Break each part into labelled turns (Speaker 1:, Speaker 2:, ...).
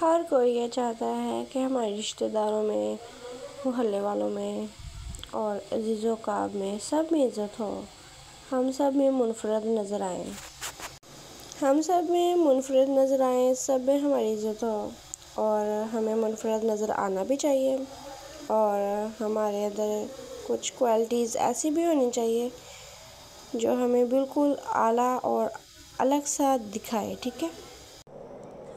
Speaker 1: हर कोई ये चाहता है कि हमारे रिश्तेदारों में, मोहल्ले वालों में और अजीज़ो क़रीब में सब में इज़्ज़त हो, हम सब में मुनफ़रद नज़र आएँ। हम सब में मुनफ़रद नज़र आएँ, सब में हमारी इज़्ज़त हो और हमें मुनफ़रद नज़र आना भी चाहिए। और हमारे अंदर कुछ क्वालिटीज़ ऐसी भी होनी चाहिए जो हमें बिल्कुल आला और अलग सा दिखाए, ठीक है।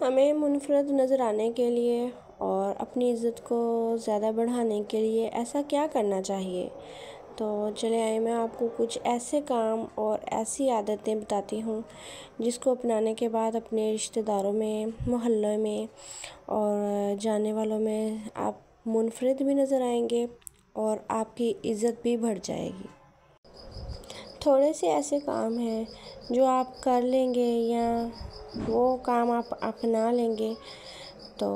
Speaker 1: हमें मुनफ़रद नज़र आने के लिए और अपनी इज़्ज़त को ज़्यादा बढ़ाने के लिए ऐसा क्या करना चाहिए, तो चले आए मैं आपको कुछ ऐसे काम और ऐसी आदतें बताती हूँ जिसको अपनाने के बाद अपने रिश्तेदारों में, मोहल्ले में और जानने वालों में आप मुनफ़रद भी नज़र आएंगे और आपकी इज़्ज़त भी बढ़ जाएगी। थोड़े से ऐसे काम हैं जो आप कर लेंगे या वो काम आप अपना लेंगे तो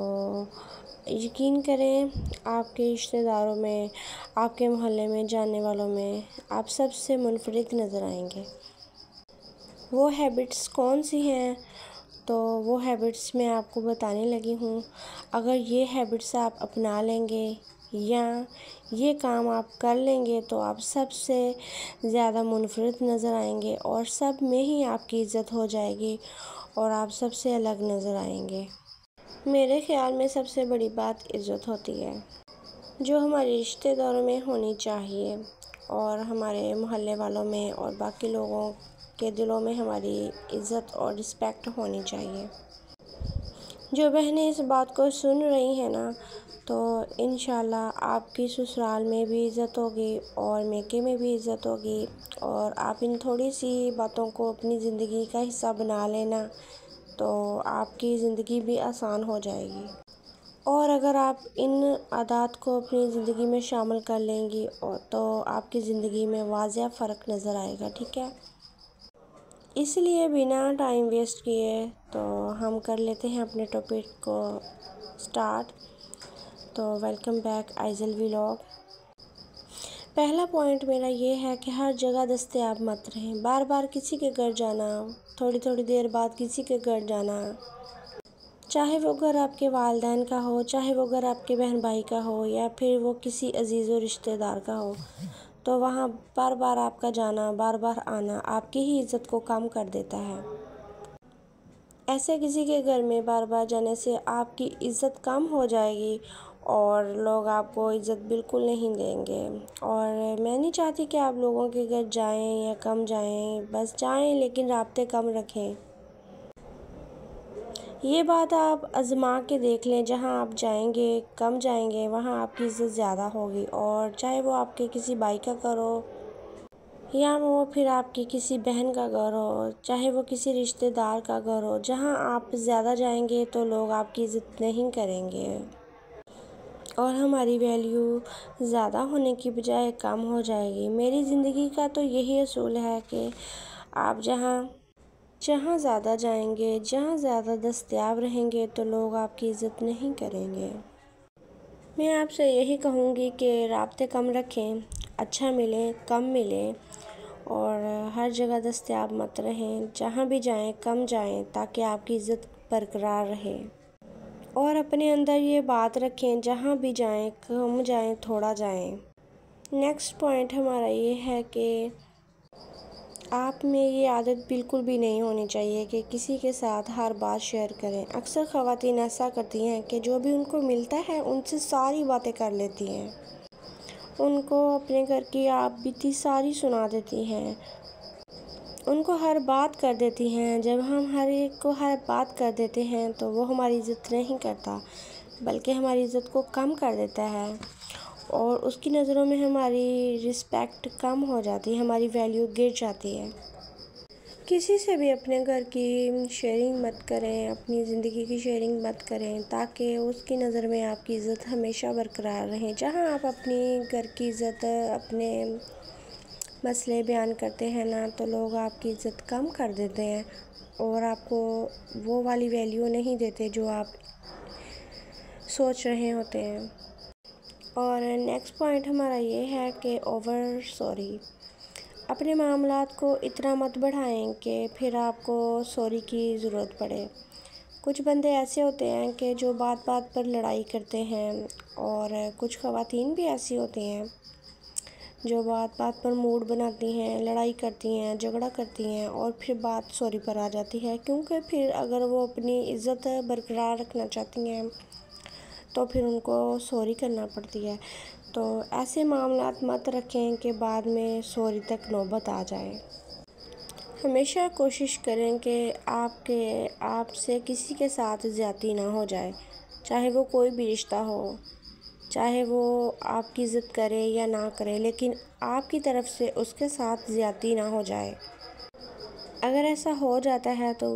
Speaker 1: यकीन करें आपके रिश्तेदारों में, आपके मोहल्ले में, जानने वालों में आप सबसे मुनफ़रद नज़र आएंगे। वो हैबिट्स कौन सी हैं, तो वो हैबिट्स मैं आपको बताने लगी हूँ। अगर ये हैबिट्स आप अपना लेंगे या ये काम आप कर लेंगे तो आप सबसे ज़्यादा मुनफ़रद नज़र आएंगे और सब में ही आपकी इज़्ज़त हो जाएगी और आप सबसे अलग नज़र आएंगे। मेरे ख़्याल में सबसे बड़ी बात इज़्ज़त होती है जो हमारे रिश्तेदारों में होनी चाहिए और हमारे मोहल्ले वालों में और बाकी लोगों के दिलों में हमारी इज़्ज़त और रिस्पेक्ट होनी चाहिए। जो बहनें इस बात को सुन रही हैं ना, तो इंशाल्लाह आपकी ससुराल में भी इज़्ज़त होगी और मेके में भी इज़्ज़त होगी और आप इन थोड़ी सी बातों को अपनी ज़िंदगी का हिस्सा बना लेना तो आपकी ज़िंदगी भी आसान हो जाएगी। और अगर आप इन आदत को अपनी ज़िंदगी में शामिल कर लेंगी और तो आपकी ज़िंदगी में वाज़ेह फ़र्क नज़र आएगा, ठीक है। इसलिए बिना टाइम वेस्ट किए तो हम कर लेते हैं अपने टॉपिक को स्टार्ट। तो वेलकम बैक आइज़ल व्लॉग। पहला पॉइंट मेरा ये है कि हर जगह दस्तयाब मत रहें। बार बार किसी के घर जाना, थोड़ी थोड़ी देर बाद किसी के घर जाना, चाहे वो घर आपके वालिदैन का हो, चाहे वो घर आपके बहन भाई का हो या फिर वो किसी अजीज़ व रिश्तेदार का हो, तो वहाँ बार बार आपका जाना, बार बार आना आपकी ही इज़्ज़त को कम कर देता है। ऐसे किसी के घर में बार बार जाने से आपकी इज़्ज़त कम हो जाएगी और लोग आपको इज़्ज़त बिल्कुल नहीं देंगे। और मैं नहीं चाहती कि आप लोगों के घर जाएं या कम जाएं, बस जाएं लेकिन राब्ते कम रखें। ये बात आप आज़मा के देख लें, जहाँ आप जाएंगे, कम जाएंगे, वहाँ आपकी इज़्ज़त ज़्यादा होगी। और चाहे वो आपके किसी भाई का घर हो या वो फिर आपकी किसी बहन का घर हो, चाहे वो किसी रिश्तेदार का घर हो, जहाँ आप ज़्यादा जाएंगे तो लोग आपकी इज़्ज़त नहीं करेंगे और हमारी वैल्यू ज़्यादा होने की बजाय कम हो जाएगी। मेरी ज़िंदगी का तो यही असूल है कि आप जहाँ ज़्यादा जाएंगे, जहाँ ज़्यादा दस्तयाब रहेंगे तो लोग आपकी इज़्ज़त नहीं करेंगे। मैं आपसे यही कहूँगी कि राब्ते कम रखें, अच्छा मिलें, कम मिलें और हर जगह दस्तयाब मत रहें। जहाँ भी जाएं कम जाएं ताकि आपकी इज़्ज़त बरकरार रहे। और अपने अंदर ये बात रखें, जहाँ भी जाएं कम जाएं, थोड़ा जाएं। नेक्स्ट पॉइंट हमारा ये है कि आप में ये आदत बिल्कुल भी नहीं होनी चाहिए कि किसी के साथ हर बात शेयर करें। अक्सर ख़वातीन ऐसा करती हैं कि जो भी उनको मिलता है उनसे सारी बातें कर लेती हैं, उनको अपने घर की आप बीती सारी सुना देती हैं, उनको हर बात कर देती हैं। जब हम हर एक को हर बात कर देते हैं तो वो हमारी इज़्ज़त नहीं करता बल्कि हमारी इज़्ज़त को कम कर देता है और उसकी नज़रों में हमारी रिस्पेक्ट कम हो जाती है, हमारी वैल्यू गिर जाती है। किसी से भी अपने घर की शेयरिंग मत करें, अपनी ज़िंदगी की शेयरिंग मत करें ताकि उसकी नज़र में आपकी इज़्ज़त हमेशा बरकरार रहे। जहाँ आप अपनी घर की इज़्ज़त, अपने मसले बयान करते हैं ना, तो लोग आपकी इज़्ज़त कम कर देते हैं और आपको वो वाली वैल्यू नहीं देते जो आप सोच रहे होते हैं। और नेक्स्ट पॉइंट हमारा ये है कि ओवर सॉरी। अपने मामलात को इतना मत बढ़ाएं कि फिर आपको सॉरी की ज़रूरत पड़े। कुछ बंदे ऐसे होते हैं कि जो बात बात पर लड़ाई करते हैं, और कुछ ख़वातीन भी ऐसी होती हैं जो बात बात पर मूड बनाती हैं, लड़ाई करती हैं, झगड़ा करती हैं और फिर बात सॉरी पर आ जाती है, क्योंकि फिर अगर वो अपनी इज़्ज़त बरकरार रखना चाहती हैं तो फिर उनको सॉरी करना पड़ती है। तो ऐसे मामलात मत रखें कि बाद में सॉरी तक नौबत आ जाए। हमेशा कोशिश करें कि आपसे किसी के साथ ज़्यादती ना हो जाए, चाहे वो कोई भी रिश्ता हो, चाहे वो आपकी इज़्ज़त करे या ना करे, लेकिन आपकी तरफ से उसके साथ ज़्यादती ना हो जाए। अगर ऐसा हो जाता है तो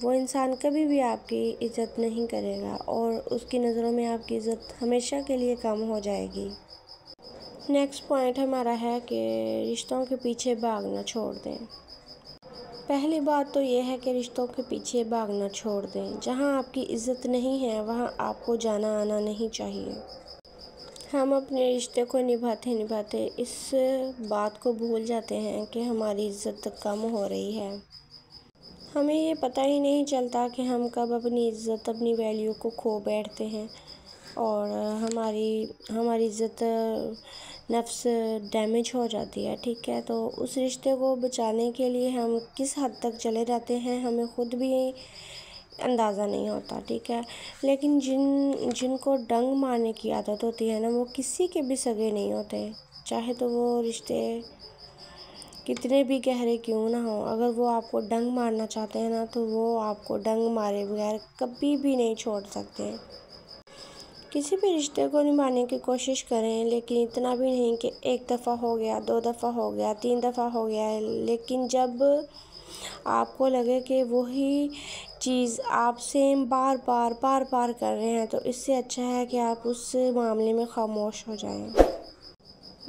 Speaker 1: वो इंसान कभी भी आपकी इज़्ज़त नहीं करेगा और उसकी नज़रों में आपकी इज़्ज़त हमेशा के लिए कम हो जाएगी। नेक्स्ट पॉइंट हमारा है कि रिश्तों के पीछे भागना छोड़ दें। पहली बात तो ये है कि रिश्तों के पीछे भागना छोड़ दें। जहाँ आपकी इज़्ज़त नहीं है वहाँ आपको जाना आना नहीं चाहिए। हम अपने रिश्ते को निभाते निभाते इस बात को भूल जाते हैं कि हमारी इज़्ज़त कम हो रही है। हमें ये पता ही नहीं चलता कि हम कब अपनी इज़्ज़त, अपनी वैल्यू को खो बैठते हैं और हमारी इज़्ज़त नफ्स डैमेज हो जाती है। ठीक है, तो उस रिश्ते को बचाने के लिए हम किस हद तक चले जाते हैं हमें ख़ुद भी अंदाज़ा नहीं होता। ठीक है, लेकिन जिनको डंग मारने की आदत होती है ना, वो किसी के भी सगे नहीं होते, चाहे तो वो रिश्ते कितने भी गहरे क्यों ना हो। अगर वो आपको डंग मारना चाहते हैं ना, तो वो आपको डंग मारे बगैर कभी भी नहीं छोड़ सकते। किसी भी रिश्ते को निभाने की कोशिश करें, लेकिन इतना भी नहीं कि एक दफ़ा हो गया, 2 दफ़ा हो गया, 3 दफ़ा हो गया है। लेकिन जब आपको लगे कि वही चीज़ आप सेम बार बार कर रहे हैं, तो इससे अच्छा है कि आप उस मामले में ख़ामोश हो जाएं।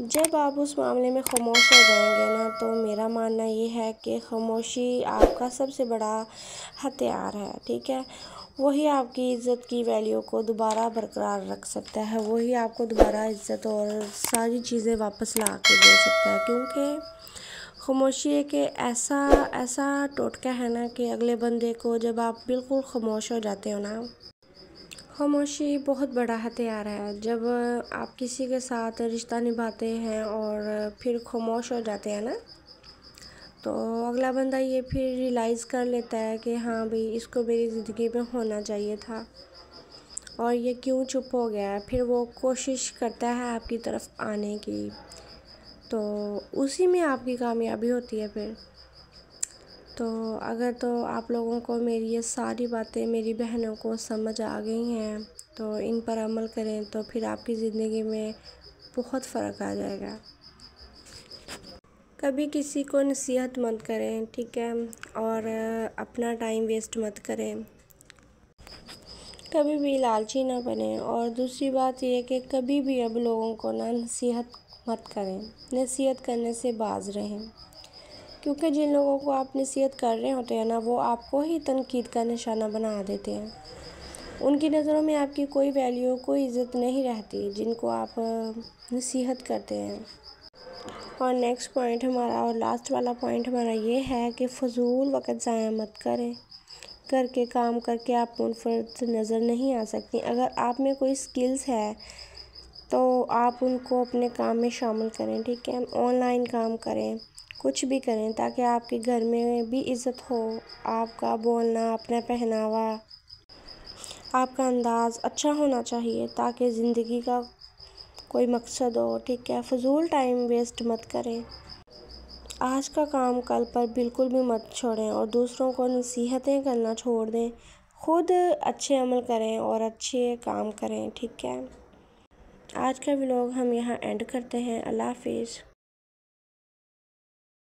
Speaker 1: जब आप उस मामले में ख़ामोश हो जाएंगे ना, तो मेरा मानना ये है कि ख़ामोशी आपका सबसे बड़ा हथियार है। ठीक है, वही आपकी इज़्ज़त की वैल्यू को दोबारा बरकरार रख सकता है, वही आपको दोबारा इज़्ज़त और सारी चीज़ें वापस ला के दे सकता है। क्योंकि ख़ामोशी एक ऐसा टोटका है ना कि अगले बंदे को जब आप बिल्कुल ख़ामोश हो जाते हो ना, ख़ामोशी बहुत बड़ा हथियार है। जब आप किसी के साथ रिश्ता निभाते हैं और फिर ख़ामोश हो जाते हैं ना, तो अगला बंदा ये फिर रियलाइज़ कर लेता है कि हाँ भाई, इसको मेरी ज़िंदगी में होना चाहिए था और ये क्यों चुप हो गया है। फिर वो कोशिश करता है आपकी तरफ आने की, तो उसी में आपकी कामयाबी होती है फिर। तो अगर तो आप लोगों को मेरी ये सारी बातें, मेरी बहनों को समझ आ गई हैं, तो इन पर अमल करें, तो फिर आपकी ज़िंदगी में बहुत फ़र्क आ जाएगा। कभी किसी को नसीहत मत करें, ठीक है, और अपना टाइम वेस्ट मत करें। कभी भी लालची ना बने। और दूसरी बात ये है कि कभी भी अब लोगों को ना नसीहत मत करें, नसीहत करने से बाज रहें। क्योंकि जिन लोगों को आप नसीहत कर रहे होते हैं ना, वो आपको ही तनकीद का निशाना बना देते हैं। उनकी नज़रों में आपकी कोई वैल्यू, कोई इज़्ज़त नहीं रहती जिनको आप नसीहत करते हैं। और नेक्स्ट पॉइंट हमारा, और लास्ट वाला पॉइंट हमारा ये है कि फ़जूल वक़्त ज़ाया मत करें। करके काम करके आप मुनफ़रद नज़र नहीं आ सकती। अगर आप में कोई स्किल्स है तो आप उनको अपने काम में शामिल करें। ठीक है, ऑनलाइन काम करें, कुछ भी करें, ताकि आपके घर में भी इज़्ज़त हो। आपका बोलना, अपना पहनावा, आपका अंदाज़ अच्छा होना चाहिए, ताकि ज़िंदगी का कोई मकसद हो। ठीक है, फ़जूल टाइम वेस्ट मत करें। आज का काम कल पर बिल्कुल भी मत छोड़ें और दूसरों को नसीहतें करना छोड़ दें। खुद अच्छे अमल करें और अच्छे काम करें। ठीक है, आज का व्लॉग हम यहाँ एंड करते हैं। अल्लाह हाफिज़।